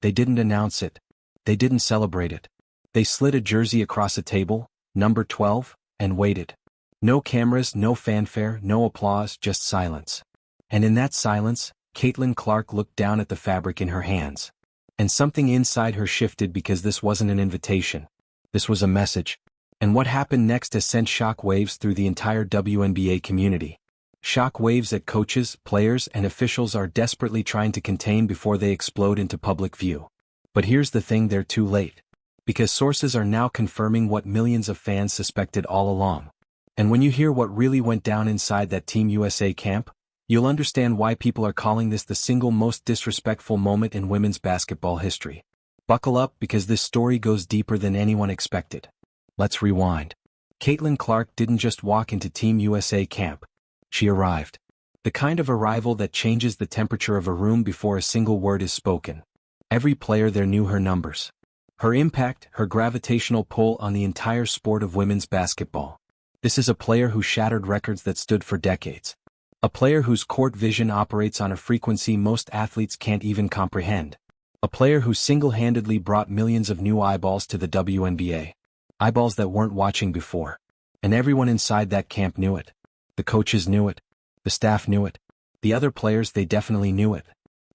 They didn't announce it. They didn't celebrate it. They slid a jersey across a table, number 12, and waited. No cameras, no fanfare, no applause, just silence. And in that silence, Caitlin Clark looked down at the fabric in her hands. And something inside her shifted because this wasn't an invitation. This was a message. And what happened next has sent shock waves through the entire WNBA community. Shock waves that coaches, players, and officials are desperately trying to contain before they explode into public view. But here's the thing, they're too late. Because sources are now confirming what millions of fans suspected all along. And when you hear what really went down inside that Team USA camp, you'll understand why people are calling this the single most disrespectful moment in women's basketball history. Buckle up, because this story goes deeper than anyone expected. Let's rewind. Caitlin Clark didn't just walk into Team USA camp. She arrived. The kind of arrival that changes the temperature of a room before a single word is spoken. Every player there knew her numbers. Her impact, her gravitational pull on the entire sport of women's basketball. This is a player who shattered records that stood for decades. A player whose court vision operates on a frequency most athletes can't even comprehend. A player who single-handedly brought millions of new eyeballs to the WNBA. Eyeballs that weren't watching before. And everyone inside that camp knew it. The coaches knew it. The staff knew it. The other players, they definitely knew it.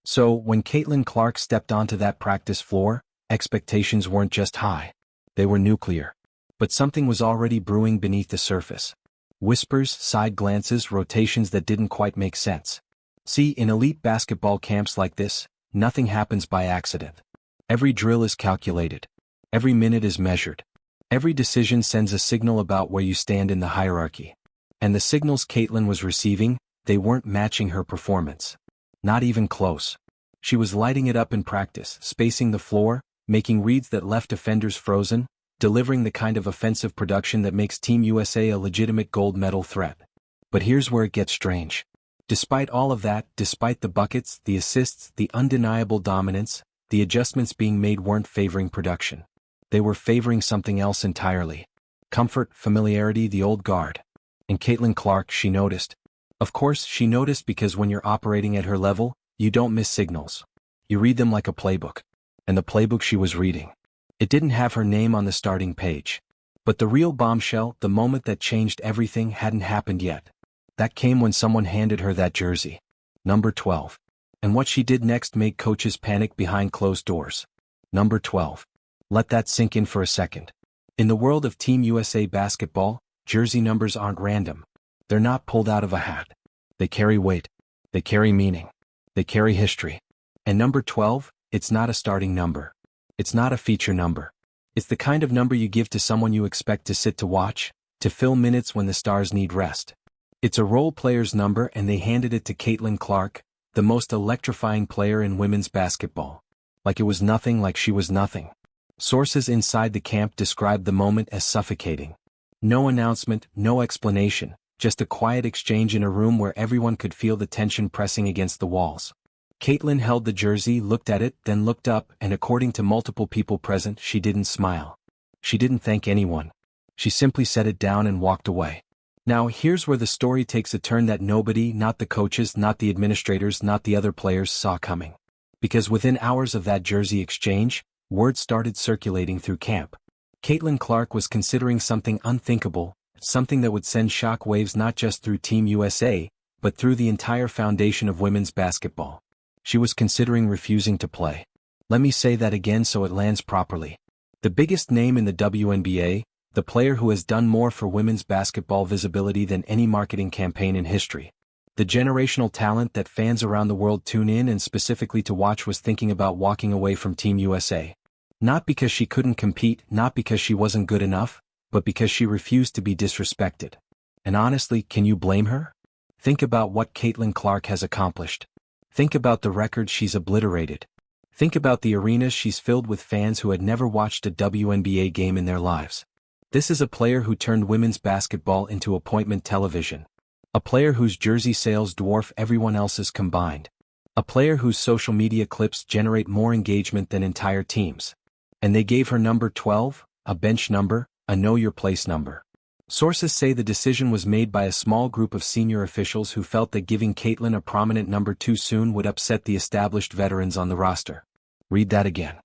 So, when Caitlin Clark stepped onto that practice floor, expectations weren't just high. They were nuclear. But something was already brewing beneath the surface. Whispers, side glances, rotations that didn't quite make sense. See, in elite basketball camps like this, nothing happens by accident. Every drill is calculated. Every minute is measured. Every decision sends a signal about where you stand in the hierarchy. And the signals Caitlin was receiving, they weren't matching her performance. Not even close. She was lighting it up in practice, spacing the floor, making reads that left defenders frozen, delivering the kind of offensive production that makes Team USA a legitimate gold medal threat. But here's where it gets strange. Despite all of that, despite the buckets, the assists, the undeniable dominance, the adjustments being made weren't favoring production. They were favoring something else entirely. Comfort, familiarity, the old guard. And Caitlin Clark, she noticed. Of course, she noticed, because when you're operating at her level, you don't miss signals. You read them like a playbook. And the playbook she was reading, it didn't have her name on the starting page. But the real bombshell, the moment that changed everything, hadn't happened yet. That came when someone handed her that jersey. Number 12. And what she did next made coaches panic behind closed doors. Number 12. Let that sink in for a second. In the world of Team USA basketball, jersey numbers aren't random. They're not pulled out of a hat. They carry weight. They carry meaning. They carry history. And number 12, it's not a starting number. It's not a feature number. It's the kind of number you give to someone you expect to sit to watch, to fill minutes when the stars need rest. It's a role player's number, and they handed it to Caitlin Clark, the most electrifying player in women's basketball. Like it was nothing, like she was nothing. Sources inside the camp described the moment as suffocating. No announcement, no explanation, just a quiet exchange in a room where everyone could feel the tension pressing against the walls. Caitlin held the jersey, looked at it, then looked up, and according to multiple people present, she didn't smile. She didn't thank anyone. She simply set it down and walked away. Now here's where the story takes a turn that nobody, not the coaches, not the administrators, not the other players, saw coming. Because within hours of that jersey exchange, word started circulating through camp. Caitlin Clark was considering something unthinkable, something that would send shock waves not just through Team USA, but through the entire foundation of women's basketball. She was considering refusing to play. Let me say that again so it lands properly. The biggest name in the WNBA, the player who has done more for women's basketball visibility than any marketing campaign in history. The generational talent that fans around the world tune in and specifically to watch, was thinking about walking away from Team USA. Not because she couldn't compete, not because she wasn't good enough, but because she refused to be disrespected. And honestly, can you blame her? Think about what Caitlin Clark has accomplished. Think about the records she's obliterated. Think about the arenas she's filled with fans who had never watched a WNBA game in their lives. This is a player who turned women's basketball into appointment television. A player whose jersey sales dwarf everyone else's combined. A player whose social media clips generate more engagement than entire teams. And they gave her number 12, a bench number, a know-your-place number. Sources say the decision was made by a small group of senior officials who felt that giving Caitlin a prominent number too soon would upset the established veterans on the roster. Read that again.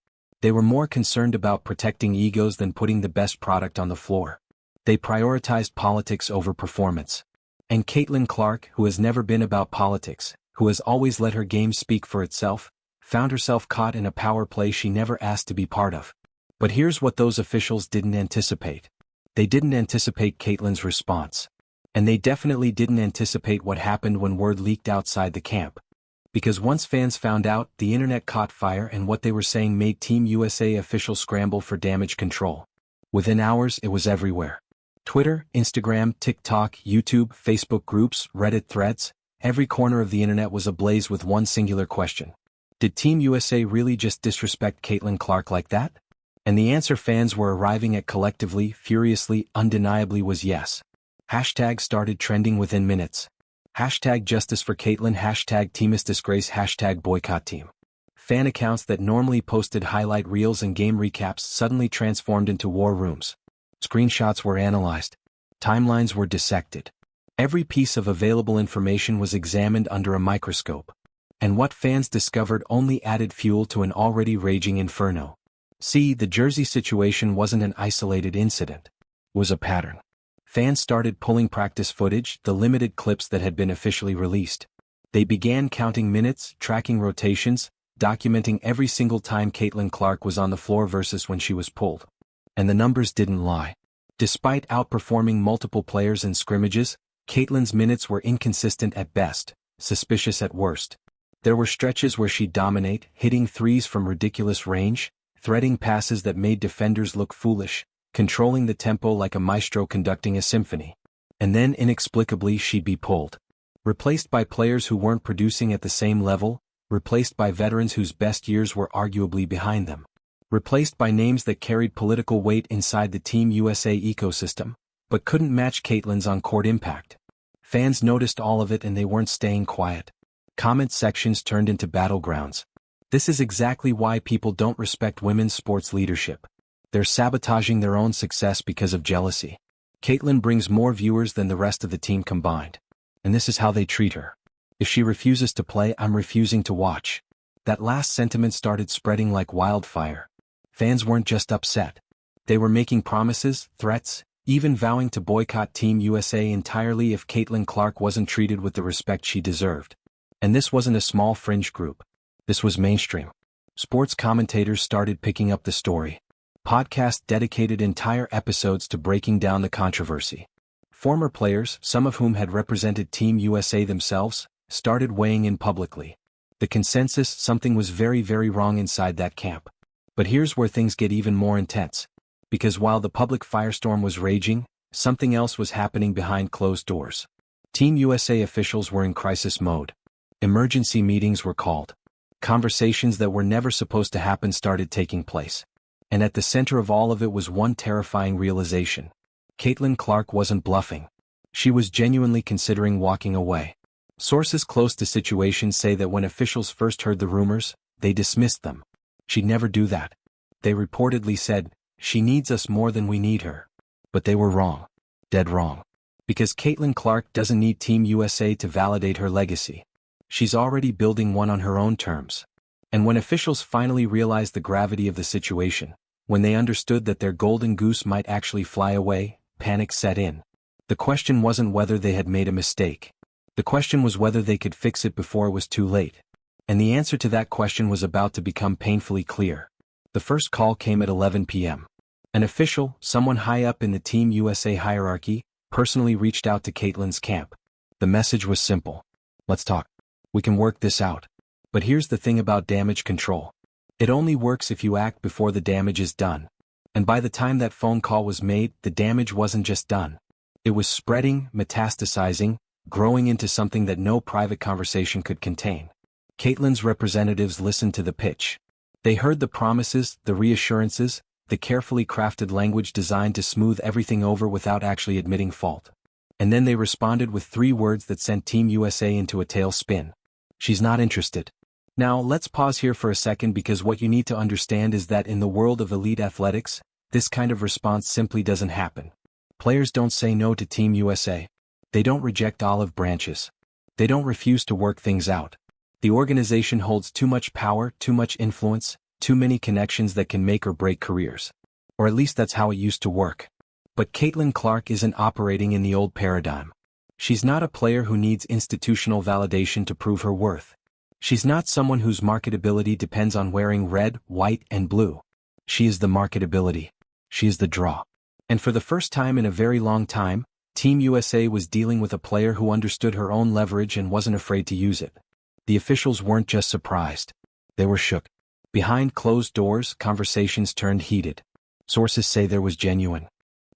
They were more concerned about protecting egos than putting the best product on the floor. They prioritized politics over performance. And Caitlin Clark, who has never been about politics, who has always let her game speak for itself, found herself caught in a power play she never asked to be part of. But here's what those officials didn't anticipate. They didn't anticipate Caitlin's response. And they definitely didn't anticipate what happened when word leaked outside the camp. Because once fans found out, the internet caught fire, and what they were saying made Team USA officials scramble for damage control. Within hours, it was everywhere. Twitter, Instagram, TikTok, YouTube, Facebook groups, Reddit threads, every corner of the internet was ablaze with one singular question. Did Team USA really just disrespect Caitlin Clark like that? And the answer fans were arriving at collectively, furiously, undeniably was yes. Hashtag started trending within minutes. Hashtag justice for Caitlin, hashtag teamist disgrace, hashtag boycott team. Fan accounts that normally posted highlight reels and game recaps suddenly transformed into war rooms. Screenshots were analyzed. Timelines were dissected. Every piece of available information was examined under a microscope. And what fans discovered only added fuel to an already raging inferno. See, the jersey situation wasn't an isolated incident. It was a pattern. Fans started pulling practice footage, the limited clips that had been officially released. They began counting minutes, tracking rotations, documenting every single time Caitlin Clark was on the floor versus when she was pulled. And the numbers didn't lie. Despite outperforming multiple players in scrimmages, Caitlin's minutes were inconsistent at best, suspicious at worst. There were stretches where she'd dominate, hitting threes from ridiculous range, threading passes that made defenders look foolish, controlling the tempo like a maestro conducting a symphony. And then inexplicably she'd be pulled. Replaced by players who weren't producing at the same level, replaced by veterans whose best years were arguably behind them. Replaced by names that carried political weight inside the Team USA ecosystem, but couldn't match Caitlin's on-court impact. Fans noticed all of it and they weren't staying quiet. Comment sections turned into battlegrounds. This is exactly why people don't respect women's sports leadership. They're sabotaging their own success because of jealousy. Caitlin brings more viewers than the rest of the team combined. And this is how they treat her. If she refuses to play, I'm refusing to watch. That last sentiment started spreading like wildfire. Fans weren't just upset. They were making promises, threats, even vowing to boycott Team USA entirely if Caitlin Clark wasn't treated with the respect she deserved. And this wasn't a small fringe group. This was mainstream. Sports commentators started picking up the story. Podcasts dedicated entire episodes to breaking down the controversy. Former players, some of whom had represented Team USA themselves, started weighing in publicly. The consensus: something was very, very wrong inside that camp. But here's where things get even more intense. Because while the public firestorm was raging, something else was happening behind closed doors. Team USA officials were in crisis mode. Emergency meetings were called. Conversations that were never supposed to happen started taking place. And at the center of all of it was one terrifying realization. Caitlin Clark wasn't bluffing. She was genuinely considering walking away. Sources close to situations say that when officials first heard the rumors, they dismissed them. She'd never do that. They reportedly said, "She needs us more than we need her." But they were wrong. Dead wrong. Because Caitlin Clark doesn't need Team USA to validate her legacy. She's already building one on her own terms. And when officials finally realized the gravity of the situation, when they understood that their golden goose might actually fly away, panic set in. The question wasn't whether they had made a mistake. The question was whether they could fix it before it was too late. And the answer to that question was about to become painfully clear. The first call came at 11 p.m. An official, someone high up in the Team USA hierarchy, personally reached out to Caitlin's camp. The message was simple. Let's talk. We can work this out. But here's the thing about damage control. It only works if you act before the damage is done. And by the time that phone call was made, the damage wasn't just done. It was spreading, metastasizing, growing into something that no private conversation could contain. Caitlin's representatives listened to the pitch. They heard the promises, the reassurances, the carefully crafted language designed to smooth everything over without actually admitting fault. And then they responded with 3 words that sent Team USA into a tailspin. She's not interested. Now, let's pause here for a second, because what you need to understand is that in the world of elite athletics, this kind of response simply doesn't happen. Players don't say no to Team USA. They don't reject olive branches. They don't refuse to work things out. The organization holds too much power, too much influence, too many connections that can make or break careers. Or at least that's how it used to work. But Caitlin Clark isn't operating in the old paradigm. She's not a player who needs institutional validation to prove her worth. She's not someone whose marketability depends on wearing red, white, and blue. She is the marketability. She is the draw. And for the first time in a very long time, Team USA was dealing with a player who understood her own leverage and wasn't afraid to use it. The officials weren't just surprised. They were shook. Behind closed doors, conversations turned heated. Sources say there was genuine.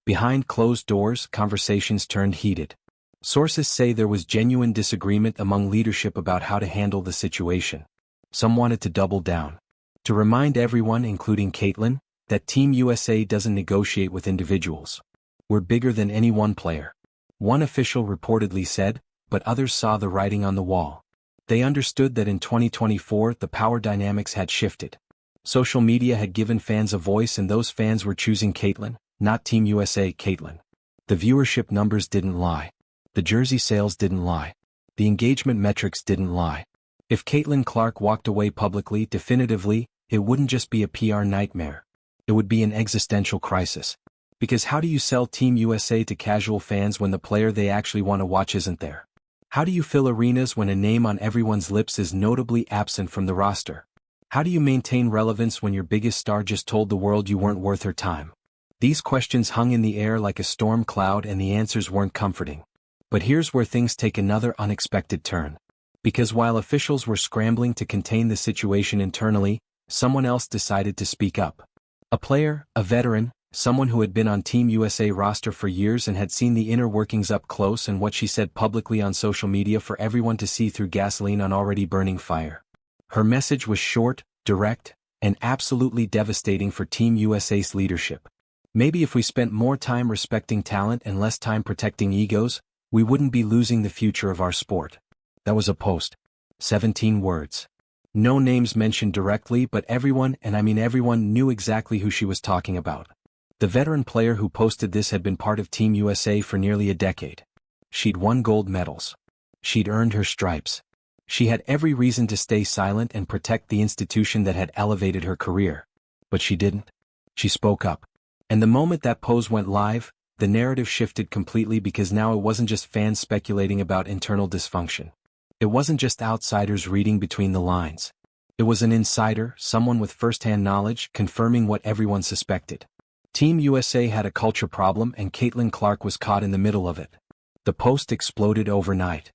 Behind closed doors, conversations turned heated. Sources say there was genuine disagreement among leadership about how to handle the situation. Some wanted to double down. To remind everyone, including Caitlin, that Team USA doesn't negotiate with individuals. We're bigger than any one player. One official reportedly said, but others saw the writing on the wall. They understood that in 2024 the power dynamics had shifted. Social media had given fans a voice and those fans were choosing Caitlin, not Team USA Caitlin. The viewership numbers didn't lie. The jersey sales didn't lie. The engagement metrics didn't lie. If Caitlin Clark walked away publicly, definitively, it wouldn't just be a PR nightmare. It would be an existential crisis. Because how do you sell Team USA to casual fans when the player they actually want to watch isn't there? How do you fill arenas when a name on everyone's lips is notably absent from the roster? How do you maintain relevance when your biggest star just told the world you weren't worth her time? These questions hung in the air like a storm cloud and the answers weren't comforting. But here's where things take another unexpected turn. Because while officials were scrambling to contain the situation internally, someone else decided to speak up. A player, a veteran, someone who had been on Team USA roster for years and had seen the inner workings up close, and what she said publicly on social media for everyone to see through gasoline on already burning fire. Her message was short, direct, and absolutely devastating for Team USA's leadership. Maybe if we spent more time respecting talent and less time protecting egos, we wouldn't be losing the future of our sport. That was a post. 17 words. No names mentioned directly, but everyone, and I mean everyone, knew exactly who she was talking about. The veteran player who posted this had been part of Team USA for nearly a decade. She'd won gold medals. She'd earned her stripes. She had every reason to stay silent and protect the institution that had elevated her career. But she didn't. She spoke up. And the moment that pose went live, the narrative shifted completely, because now it wasn't just fans speculating about internal dysfunction. It wasn't just outsiders reading between the lines. It was an insider, someone with first-hand knowledge, confirming what everyone suspected. Team USA had a culture problem and Caitlin Clark was caught in the middle of it. The post exploded overnight.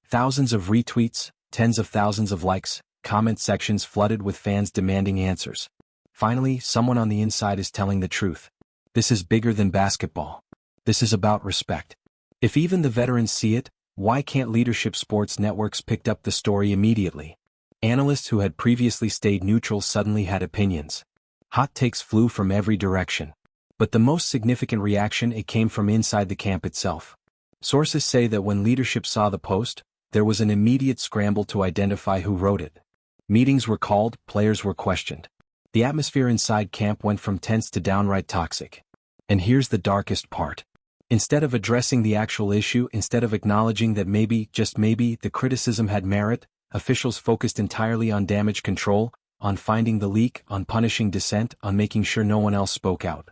Thousands of retweets, tens of thousands of likes, comment sections flooded with fans demanding answers. Finally, someone on the inside is telling the truth. This is bigger than basketball. This is about respect. If even the veterans see it, why can't leadership sports networks pick up the story immediately? Analysts who had previously stayed neutral suddenly had opinions. Hot takes flew from every direction. But the most significant reaction, it came from inside the camp itself. Sources say that when leadership saw the post, there was an immediate scramble to identify who wrote it. Meetings were called, players were questioned. The atmosphere inside camp went from tense to downright toxic. And here's the darkest part. Instead of addressing the actual issue, instead of acknowledging that maybe, just maybe, the criticism had merit, officials focused entirely on damage control, on finding the leak, on punishing dissent, on making sure no one else spoke out.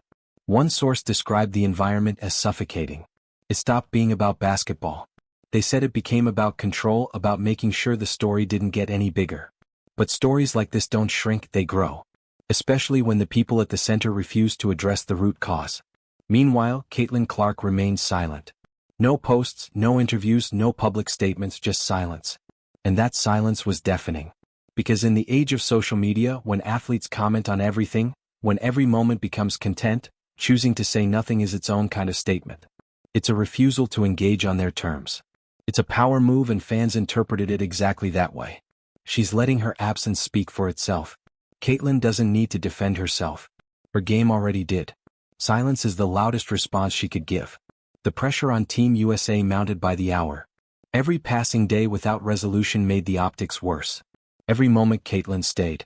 One source described the environment as suffocating. It stopped being about basketball. They said it became about control, about making sure the story didn't get any bigger. But stories like this don't shrink, they grow. Especially when the people at the center refuse to address the root cause. Meanwhile, Caitlin Clark remained silent. No posts, no interviews, no public statements, just silence. And that silence was deafening. Because in the age of social media, when athletes comment on everything, when every moment becomes content, choosing to say nothing is its own kind of statement. It's a refusal to engage on their terms. It's a power move, and fans interpreted it exactly that way. She's letting her absence speak for itself. Caitlin doesn't need to defend herself. Her game already did. Silence is the loudest response she could give. The pressure on Team USA mounted by the hour. Every passing day without resolution made the optics worse. Every moment Caitlin stayed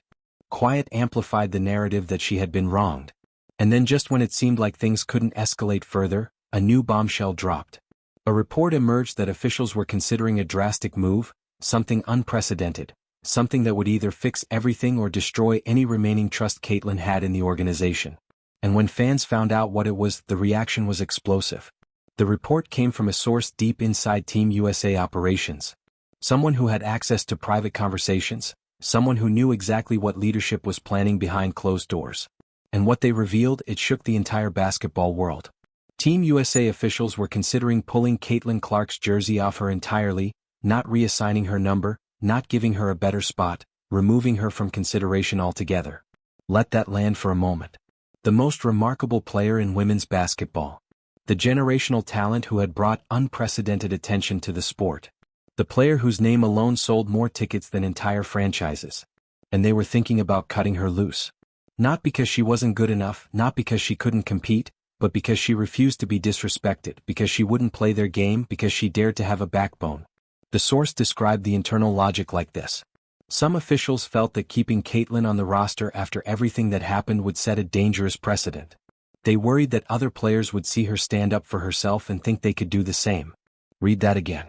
quiet amplified the narrative that she had been wronged. And then, just when it seemed like things couldn't escalate further, a new bombshell dropped. A report emerged that officials were considering a drastic move, something unprecedented, something that would either fix everything or destroy any remaining trust Caitlyn had in the organization. And when fans found out what it was, the reaction was explosive. The report came from a source deep inside Team USA operations. Someone who had access to private conversations, someone who knew exactly what leadership was planning behind closed doors. And what they revealed, it shook the entire basketball world. Team USA officials were considering pulling Caitlin Clark's jersey off her entirely, not reassigning her number, not giving her a better spot, removing her from consideration altogether. Let that land for a moment. The most remarkable player in women's basketball. The generational talent who had brought unprecedented attention to the sport. The player whose name alone sold more tickets than entire franchises. And they were thinking about cutting her loose. Not because she wasn't good enough, not because she couldn't compete, but because she refused to be disrespected, because she wouldn't play their game, because she dared to have a backbone. The source described the internal logic like this. Some officials felt that keeping Caitlyn on the roster after everything that happened would set a dangerous precedent. They worried that other players would see her stand up for herself and think they could do the same. Read that again.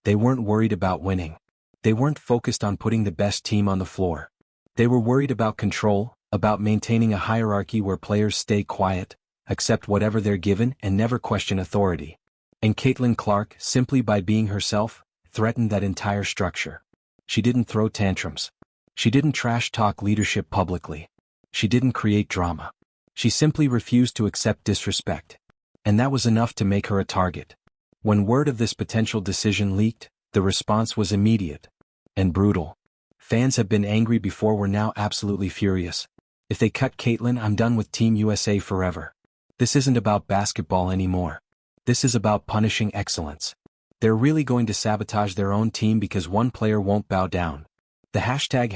They weren't worried about winning. They weren't focused on putting the best team on the floor. They were worried about control, about maintaining a hierarchy where players stay quiet, accept whatever they're given, and never question authority. And Caitlin Clark, simply by being herself, threatened that entire structure. She didn't throw tantrums. She didn't trash-talk leadership publicly. She didn't create drama. She simply refused to accept disrespect. And that was enough to make her a target. When word of this potential decision leaked, the response was immediate and brutal. Fans have been angry before, were now absolutely furious. If they cut Caitlyn, I'm done with Team USA forever. This isn't about basketball anymore. This is about punishing excellence. They're really going to sabotage their own team because one player won't bow down. The hashtag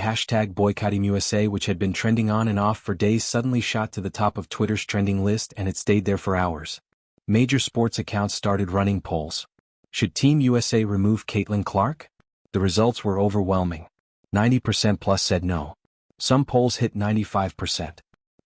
#BoycotTeamUSA, which had been trending on and off for days, suddenly shot to the top of Twitter's trending list, and it stayed there for hours. Major sports accounts started running polls. Should Team USA remove Caitlin Clark? The results were overwhelming. 90% plus said no. Some polls hit 95%.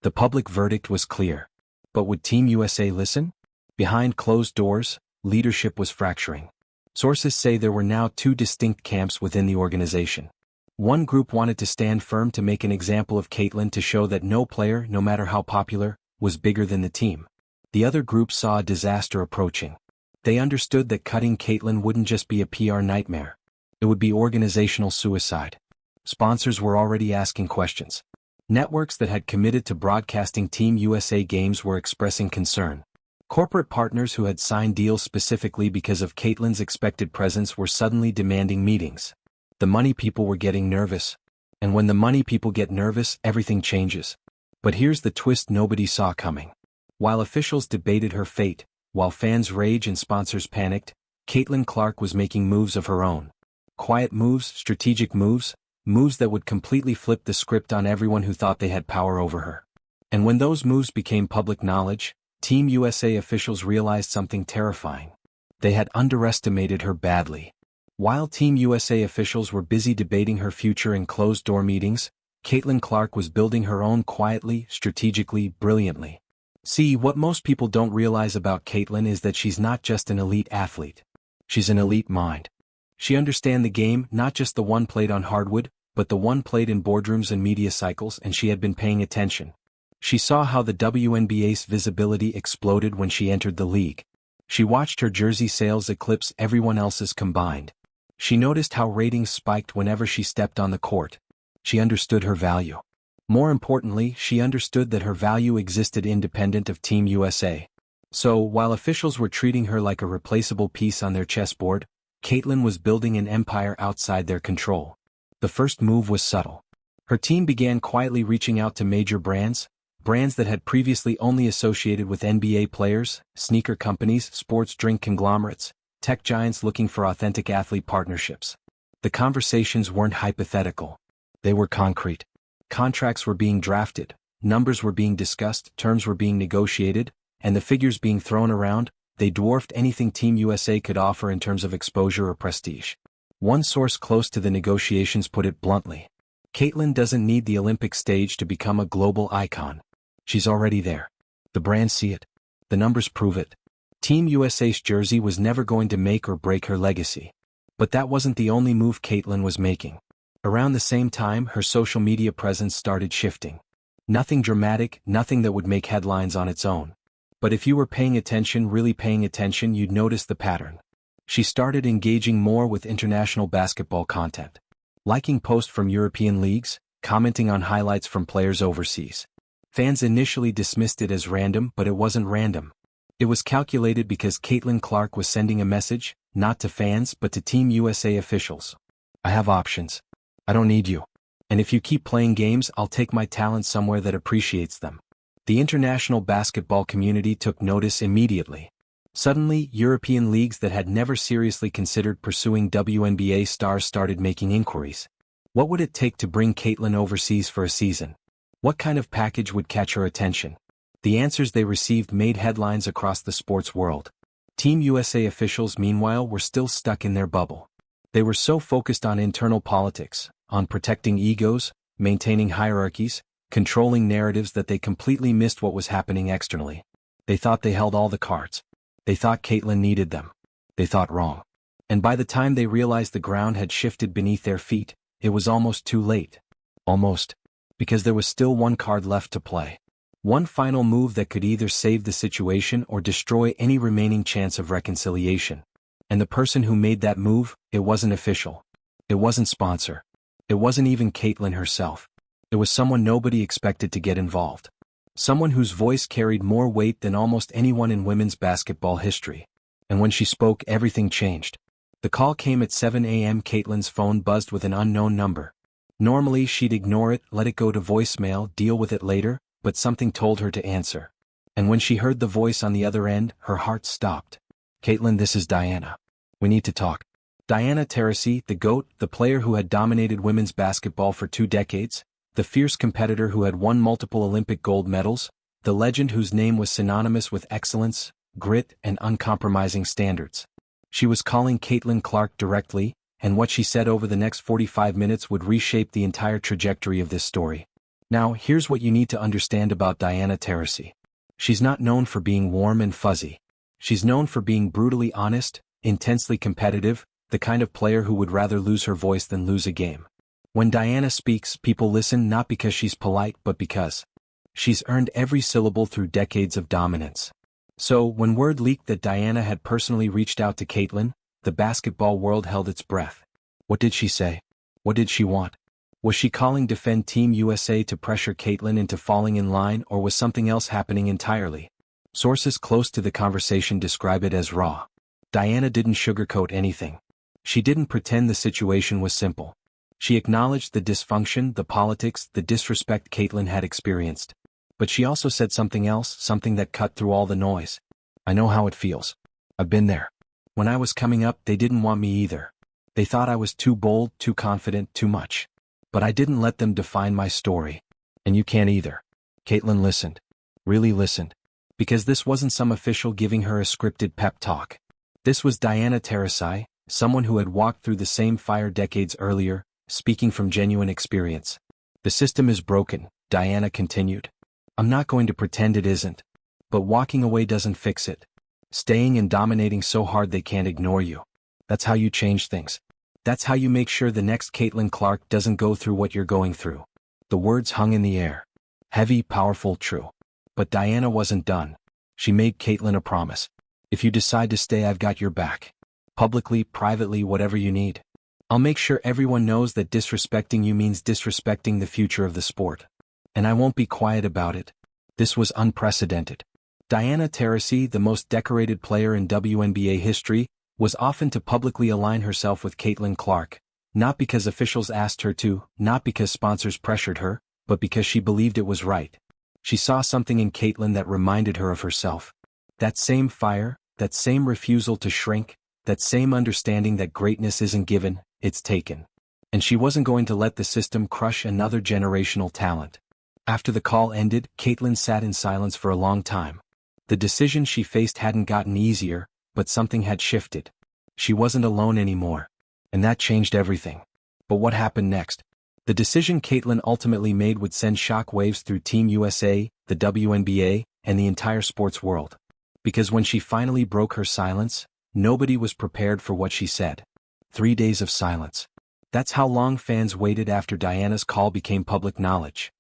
The public verdict was clear. But would Team USA listen? Behind closed doors, leadership was fracturing. Sources say there were now two distinct camps within the organization. One group wanted to stand firm to make an example of Caitlyn, to show that no player, no matter how popular, was bigger than the team. The other group saw a disaster approaching. They understood that cutting Caitlyn wouldn't just be a PR nightmare. It would be organizational suicide. Sponsors were already asking questions. Networks that had committed to broadcasting Team USA games were expressing concern. Corporate partners who had signed deals specifically because of Caitlyn's expected presence were suddenly demanding meetings. The money people were getting nervous. And when the money people get nervous, everything changes. But here's the twist nobody saw coming. While officials debated her fate, while fans raged and sponsors panicked, Caitlin Clark was making moves of her own. Quiet moves, strategic moves, moves that would completely flip the script on everyone who thought they had power over her. And when those moves became public knowledge, Team USA officials realized something terrifying. They had underestimated her badly. While Team USA officials were busy debating her future in closed-door meetings, Caitlin Clark was building her own quietly, strategically, brilliantly. See, what most people don't realize about Caitlin is that she's not just an elite athlete. She's an elite mind. She understands the game, not just the one played on hardwood, but the one played in boardrooms and media cycles, and she had been paying attention. She saw how the WNBA's visibility exploded when she entered the league. She watched her jersey sales eclipse everyone else's combined. She noticed how ratings spiked whenever she stepped on the court. She understood her value. More importantly, she understood that her value existed independent of Team USA. So, while officials were treating her like a replaceable piece on their chessboard, Caitlin was building an empire outside their control. The first move was subtle. Her team began quietly reaching out to major brands that had previously only associated with NBA players, sneaker companies, sports drink conglomerates, tech giants looking for authentic athlete partnerships. The conversations weren't hypothetical. They were concrete. Contracts were being drafted, numbers were being discussed, terms were being negotiated, and the figures being thrown around, they dwarfed anything Team USA could offer in terms of exposure or prestige. One source close to the negotiations put it bluntly. Caitlin doesn't need the Olympic stage to become a global icon. She's already there. The brands see it. The numbers prove it. Team USA's jersey was never going to make or break her legacy. But that wasn't the only move Caitlin was making. Around the same time, her social media presence started shifting. Nothing dramatic, nothing that would make headlines on its own. But if you were paying attention, really paying attention, you'd notice the pattern. She started engaging more with international basketball content. Liking posts from European leagues, commenting on highlights from players overseas. Fans initially dismissed it as random, but it wasn't random. It was calculated because Caitlin Clark was sending a message, not to fans but to Team USA officials. I have options. I don't need you. And if you keep playing games, I'll take my talent somewhere that appreciates them. The international basketball community took notice immediately. Suddenly, European leagues that had never seriously considered pursuing WNBA stars started making inquiries. What would it take to bring Caitlin overseas for a season? What kind of package would catch her attention? The answers they received made headlines across the sports world. Team USA officials, meanwhile, were still stuck in their bubble. They were so focused on internal politics, on protecting egos, maintaining hierarchies, controlling narratives that they completely missed what was happening externally. They thought they held all the cards. They thought Caitlin needed them. They thought wrong. And by the time they realized the ground had shifted beneath their feet, it was almost too late. Almost. Because there was still one card left to play. One final move that could either save the situation or destroy any remaining chance of reconciliation. And the person who made that move, it wasn't official. It wasn't sponsor. It wasn't even Caitlin herself. It was someone nobody expected to get involved. Someone whose voice carried more weight than almost anyone in women's basketball history. And when she spoke, everything changed. The call came at 7 a.m. Caitlin's phone buzzed with an unknown number. Normally she'd ignore it, let it go to voicemail, deal with it later, but something told her to answer. And when she heard the voice on the other end, her heart stopped. Caitlin, this is Diana. We need to talk. Diana Taurasi, the GOAT, the player who had dominated women's basketball for 2 decades, the fierce competitor who had won multiple Olympic gold medals, the legend whose name was synonymous with excellence, grit, and uncompromising standards. She was calling Caitlin Clark directly, and what she said over the next 45 minutes would reshape the entire trajectory of this story. Now, here's what you need to understand about Diana Taurasi. She's not known for being warm and fuzzy. She's known for being brutally honest, intensely competitive, the kind of player who would rather lose her voice than lose a game. When Diana speaks, people listen not because she's polite but because she's earned every syllable through decades of dominance. So, when word leaked that Diana had personally reached out to Caitlin, the basketball world held its breath. What did she say? What did she want? Was she calling Defend Team USA to pressure Caitlin into falling in line, or was something else happening entirely? Sources close to the conversation describe it as raw. Diana didn't sugarcoat anything. She didn't pretend the situation was simple. She acknowledged the dysfunction, the politics, the disrespect Caitlin had experienced. But she also said something else, something that cut through all the noise. I know how it feels. I've been there. When I was coming up, they didn't want me either. They thought I was too bold, too confident, too much. But I didn't let them define my story. And you can't either. Caitlin listened. Really listened. Because this wasn't some official giving her a scripted pep talk. This was Diana Taurasi, someone who had walked through the same fire decades earlier, speaking from genuine experience. The system is broken, Diana continued. I'm not going to pretend it isn't. But walking away doesn't fix it. Staying and dominating so hard they can't ignore you. That's how you change things. That's how you make sure the next Caitlin Clark doesn't go through what you're going through. The words hung in the air. Heavy, powerful, true. But Diana wasn't done. She made Caitlin a promise. If you decide to stay, I've got your back. Publicly, privately, whatever you need. I'll make sure everyone knows that disrespecting you means disrespecting the future of the sport. And I won't be quiet about it. This was unprecedented. Diana Taurasi, the most decorated player in WNBA history, was often to publicly align herself with Caitlin Clark, not because officials asked her to, not because sponsors pressured her, but because she believed it was right. She saw something in Caitlin that reminded her of herself. That same fire, that same refusal to shrink, that same understanding that greatness isn't given, it's taken. And she wasn't going to let the system crush another generational talent. After the call ended, Caitlin sat in silence for a long time. The decision she faced hadn't gotten easier, but something had shifted. She wasn't alone anymore. And that changed everything. But what happened next? The decision Caitlin ultimately made would send shockwaves through Team USA, the WNBA, and the entire sports world. Because when she finally broke her silence, nobody was prepared for what she said. 3 days of silence. That's how long fans waited after Diana's call became public knowledge.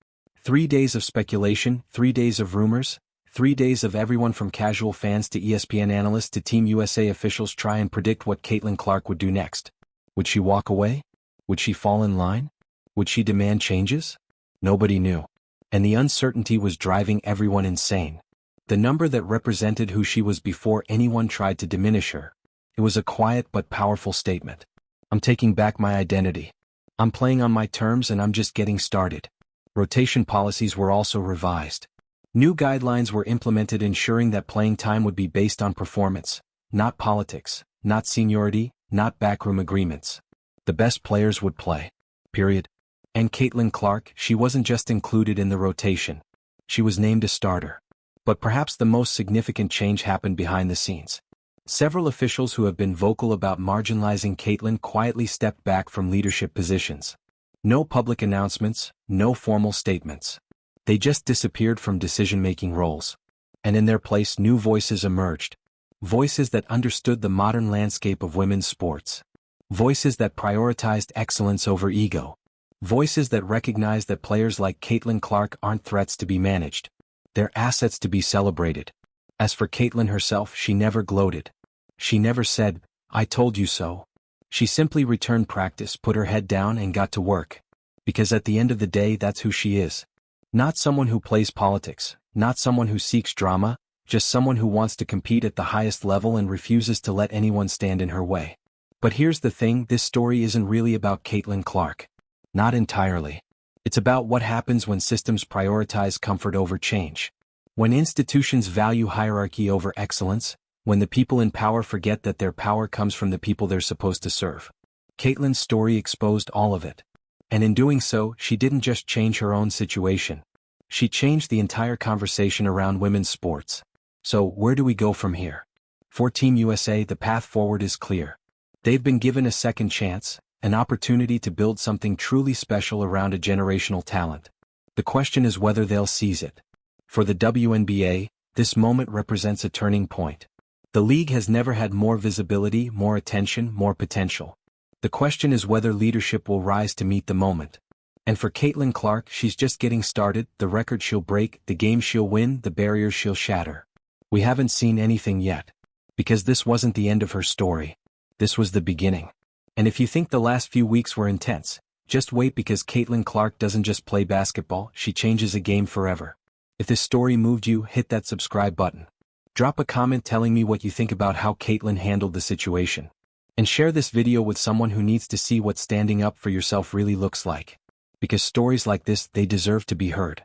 3 days of speculation, 3 days of rumors, 3 days of everyone from casual fans to ESPN analysts to Team USA officials try and predict what Caitlin Clark would do next. Would she walk away? Would she fall in line? Would she demand changes? Nobody knew. And the uncertainty was driving everyone insane. The number that represented who she was before anyone tried to diminish her. It was a quiet but powerful statement. I'm taking back my identity. I'm playing on my terms and I'm just getting started. Rotation policies were also revised. New guidelines were implemented ensuring that playing time would be based on performance, not politics, not seniority, not backroom agreements. The best players would play. Period. And Caitlin Clark, she wasn't just included in the rotation. She was named a starter. But perhaps the most significant change happened behind the scenes. Several officials who have been vocal about marginalizing Caitlin quietly stepped back from leadership positions. No public announcements, no formal statements. They just disappeared from decision-making roles. And in their place new voices emerged. Voices that understood the modern landscape of women's sports. Voices that prioritized excellence over ego. Voices that recognized that players like Caitlin Clark aren't threats to be managed. They're assets to be celebrated. As for Caitlin herself, she never gloated. She never said, "I told you so." She simply returned practice, put her head down and got to work. Because at the end of the day, that's who she is. Not someone who plays politics, not someone who seeks drama, just someone who wants to compete at the highest level and refuses to let anyone stand in her way. But here's the thing, this story isn't really about Caitlin Clark. Not entirely. It's about what happens when systems prioritize comfort over change. When institutions value hierarchy over excellence, when the people in power forget that their power comes from the people they're supposed to serve. Caitlin's story exposed all of it. And in doing so, she didn't just change her own situation. She changed the entire conversation around women's sports. So, where do we go from here? For Team USA, the path forward is clear. They've been given a second chance, an opportunity to build something truly special around a generational talent. The question is whether they'll seize it. For the WNBA, this moment represents a turning point. The league has never had more visibility, more attention, more potential. The question is whether leadership will rise to meet the moment. And for Caitlin Clark, she's just getting started, the record she'll break, the game she'll win, the barriers she'll shatter. We haven't seen anything yet. Because this wasn't the end of her story. This was the beginning. And if you think the last few weeks were intense, just wait, because Caitlin Clark doesn't just play basketball, she changes a game forever. If this story moved you, hit that subscribe button. Drop a comment telling me what you think about how Caitlin handled the situation. And share this video with someone who needs to see what standing up for yourself really looks like. Because stories like this, they deserve to be heard.